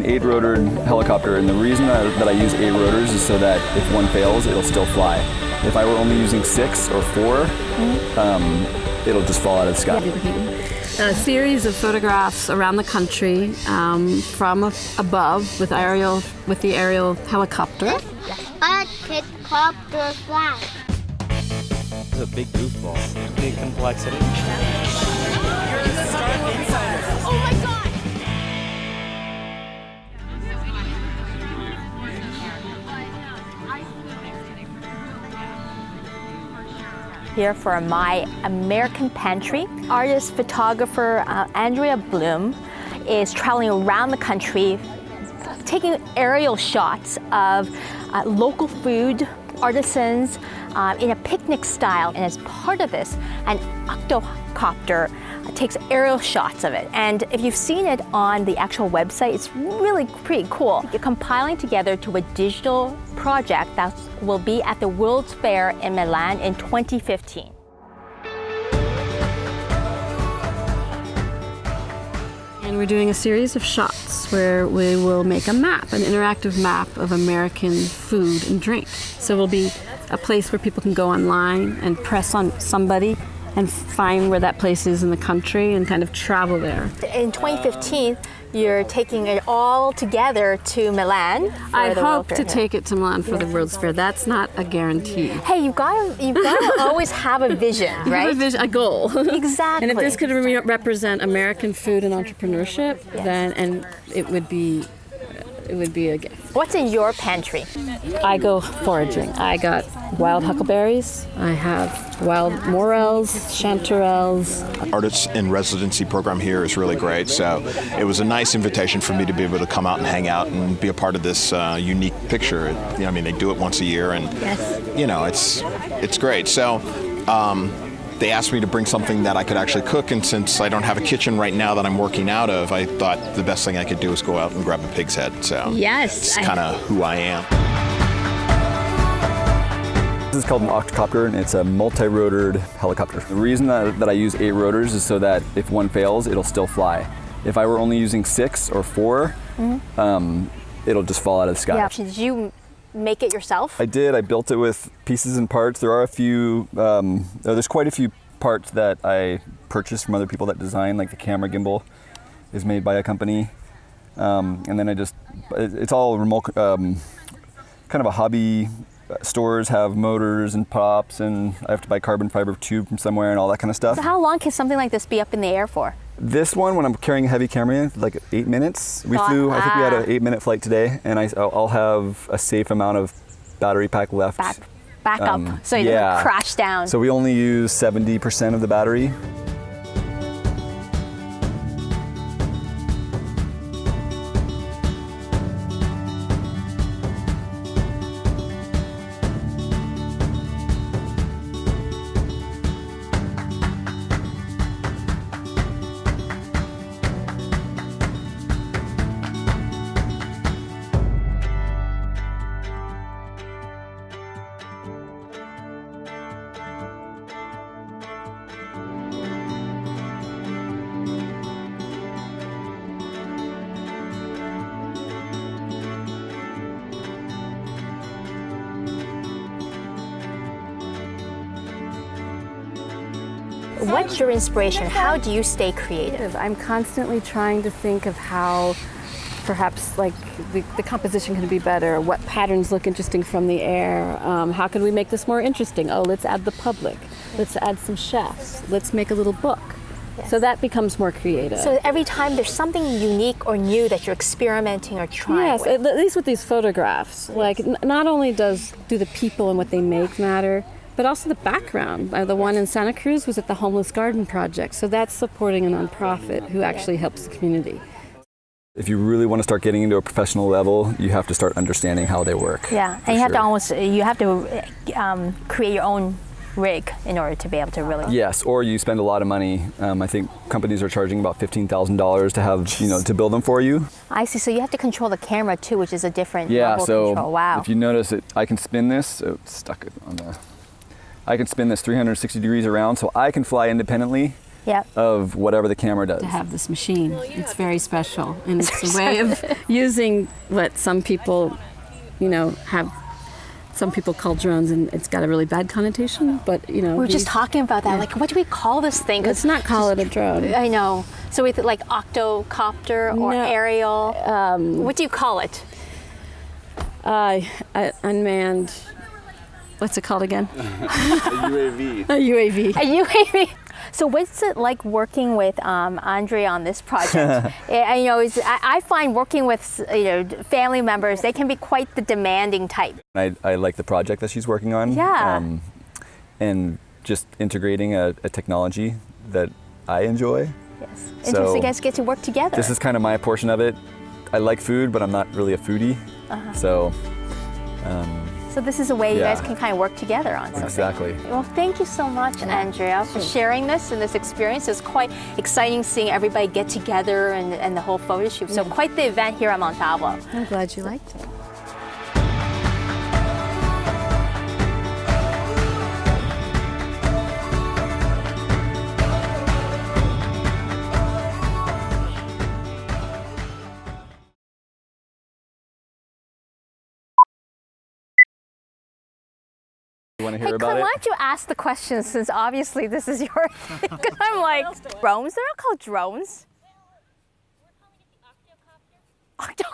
8-rotored helicopter, and the reason that I use 8 rotors is so that if one fails, it'll still fly. If I were only using 6 or 4, it'll just fall out of the sky. A series of photographs around the country from above with the aerial helicopter. Octocopter fly. It's a big goofball. Big complexity. Oh my God! Here for my American Pantry. Artist, photographer Andrea Bloom is traveling around the country taking aerial shots of local food, artisans in a picnic style. And as part of this, an Octocopter takes aerial shots of it. And if you've seen it on the actual website, it's really pretty cool. You're compiling together to a digital project that will be at the World's Fair in Milan in 2015. And we're doing a series of shots where we will make a map, an interactive map of American food and drink. So it'll be a place where people can go online and press on somebody and find where that place is in the country and kind of travel there. In 2015, you're taking it all together to Milan. I hope to take it to Milan for the World's Fair. That's not a guarantee. Hey, you've got to always have a vision, right? Have a vision, a goal. Exactly. And if this could represent American food and entrepreneurship, then it would be a gift. What's in your pantry? I go foraging. I got wild huckleberries. I have wild morels, chanterelles. Artists in residency program here is really great, so it was a nice invitation for me to be able to come out and hang out and be a part of this unique picture. I mean, they do it once a year, and you know, it's great. So they asked me to bring something that I could actually cook, and since I don't have a kitchen right now that I'm working out of, I thought the best thing I could do is go out and grab a pig's head. So it's kind of who I am. This is called an Octocopter, and it's a multi-rotored helicopter. The reason that I use 8 rotors is so that if one fails, it'll still fly. If I were only using 6 or 4, it'll just fall out of the sky. Yeah. Did you make it yourself? I did. I built it with pieces and parts. There are a few, there's quite a few parts that I purchased from other people that design, like the camera gimbal is made by a company. And then it's all remote, kind of a hobby. Stores have motors and props, and I have to buy carbon fiber tube from somewhere and all that kind of stuff. So how long can something like this be up in the air for? This one, when I'm carrying a heavy camera, like 8 minutes. We flew, I think we had an 8-minute flight today, and I'll have a safe amount of battery pack left. Back up, so you don't crash down. So we only use 70% of the battery. What's your inspiration? How do you stay creative? I'm constantly trying to think of how perhaps like the composition can be better, what patterns look interesting from the air, how can we make this more interesting? Oh, let's add the public, let's add some chefs, let's make a little book. Yes. So that becomes more creative. So every time there's something unique or new that you're experimenting or trying with. At least with these photographs. Yes. Like not only do the people and what they make matter, but also the background. The one in Santa Cruz was at the Homeless Garden Project, so that's supporting a nonprofit who actually helps the community. If you really want to start getting into a professional level, you have to start understanding how they work. Yeah, and you have to create your own rig in order to be able to really. Yes, or you spend a lot of money. I think companies are charging about $15,000 to have, to build them for you. I see. So you have to control the camera too, which is a different level of control. Wow. If you notice it, I can spin this. So it's stuck on the. I can spin this 360 degrees around, so I can fly independently, Yep. of whatever the camera does. to have this machine. It's very special, and it's a way of using what some people, have. Some people call drones, and it's got a really bad connotation. But We were just talking about that. Like, what do we call this thing? 'Cause let's not call it a drone. I know. So we like octocopter or No. aerial. What do you call it? Unmanned. What's it called again? UAV. A UAV. A UAV. So what's it like working with Andrea on this project? I find working with family members, they can be quite the demanding type. I like the project that she's working on. Yeah. And just integrating a technology that I enjoy. Yes. So And so you guys get to work together. This is kind of my portion of it. I like food, but I'm not really a foodie. So this is a way you Yeah. guys can kind of work together on something. Exactly. Well, thank you so much, Andrea, for sharing this and this experience. It's quite exciting seeing everybody get together and the whole photo shoot. So quite the event here at Montalvo. I'm glad you liked it. You want to Hey, hear about Clint, it? why don't you ask the questions since obviously this is your thing? Because I'm like, drones? They're not called drones. We're calling it the Octocopter.